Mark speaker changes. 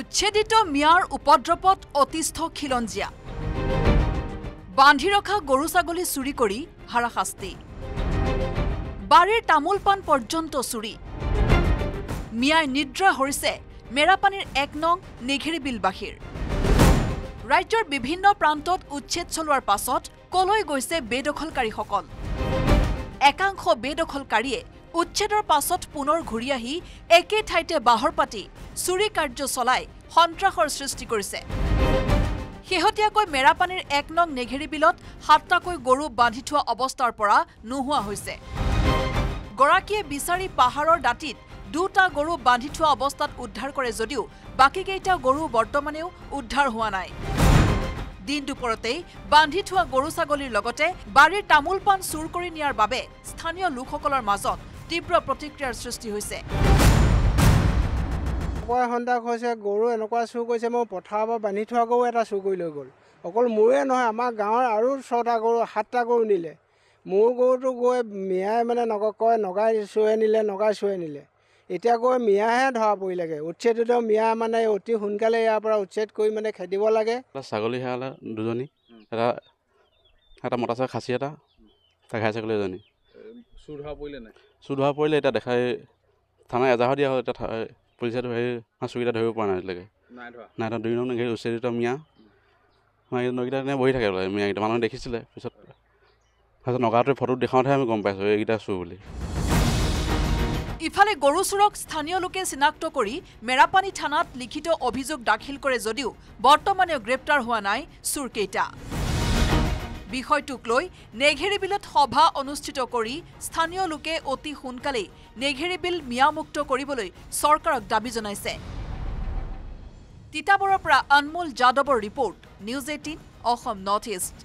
Speaker 1: উচ্ছেদিত মিয়াৰ উপদ্ৰৱত অতিষ্ঠ খিলঞ্জীয়া বান্ধি ৰখা গৰু ছাগলী চুৰি কৰি হাৰাশাস্তি বাৰীৰ তামোল পাণ পৰ্যন্ত চুৰি মিয়াই নিদ্ৰা হৰিছে মেৰাপানীৰ ১ নং নেঘেৰিবিলবাসীৰ ৰাজ্যৰ বিভিন্ন প্ৰান্তত উচ্ছেদ চলোৱাৰ পাছত কলৈ গৈছে বেদখলকাৰীসকল একাংশ বেদখলকাৰীয়ে উচ্ছেদৰ পাছত পুনৰ ঘূৰি আহি একে ঠাইতে বাহৰ পাতি চুৰি কাৰ্য চলাই সন্ত্ৰাসৰ সৃষ্টি কৰিছে শেহতীয়াকৈ মেৰাপানীৰ ১ নং নেঘেৰিবিলত ৭টাকৈ গৰু বান্ধি থোৱা অৱস্থাৰ পৰা নোহোৱা হৈছে গৰাকীয়ে বিচাৰি পাহাৰৰ দাঁতিত ২টা গৰু বান্ধি থোৱা অৱস্থাত উদ্ধাৰ কৰে যদিও বাকীকেইটা গৰু বৰ্তমানেও উদ্ধাৰ হোৱা নাই দিন দুপৰতেই বান্ধি থোৱা গৰু ছাগলীৰ লগতে বাৰীৰ তামোল পাণ চুৰ কৰি নিয়াৰ বাবে স্থানীয় লোকসকলৰ মাজত তীব্ৰ প্ৰতিক্ৰিয়াৰ সৃষ্টি হৈছে
Speaker 2: সন্তাক হৈছে গৰু এনেকুৱা চুৰ কৰিছে মই পথাৰৰ পৰা বান্ধি থোৱা গৰু এটা চুৰ কৰি লৈ গ'ল অকল মোৰে নহয় আমাৰ গাঁৱৰ আৰু ৬টা গৰু ৭টা গৰু নিলে মোৰ গৰুটো গৈ মিয়াই মানে কয় নগাই চুৰে নিলে নগাই চুৰে নিলে এতিয়া গৈ মিয়াহে ধৰা পৰিলেগৈ উচ্ছেদিত মিয়া মানে অতি সোনকালে ইয়াৰ পৰা উচ্ছেদ কৰি মানে খেদিব লাগে
Speaker 3: ছাগলী হেৰালে দুজনী এটা মতা ছাগলী খাচী এটা ঘাই ছাগলী এজনী
Speaker 4: চুৰ ধৰা পৰিলে নাই
Speaker 3: চুৰ ধৰা পৰিলে এতিয়া দেখাই থানাত এজাহাৰ দিয়া হ'ল এতিয়া পুলিচে চুৰকেইটা ধৰিব পৰা নাই এতিয়ালৈকে নাই ধৰা ২ নং নেঘেৰি উচ্ছেদিত মিয়া নৈকেইটা এনেই বহি থাকে বোলে মিয়াকেইটা মানুহে দেখিছিলে পিছত নগাঁৱতে ফটো দেখাওঁতেহে আমি গম পাইছোঁ এইকেইটা চুৰ বুলি
Speaker 1: ইফালে গৰু চুৰক স্থানীয় লোকে চিনাক্ত কৰি মেৰাপানী থানাত লিখিত অভিযোগ দাখিল কৰে যদিও বৰ্তমানেও গ্ৰেপ্তাৰ হোৱা নাই চুৰকেইটা বিষয়টোক লৈ নেঘেৰিবিলত সভা অনুষ্ঠিত কৰি স্থানীয় লোকে অতি সোনকালেই নেঘেৰিবিল মিয়ামুক্ত কৰিবলৈ চৰকাৰক দাবী জনাইছে তিতাবৰৰ পৰা অনমোল যাদৱৰ report news ১৮ Assam north east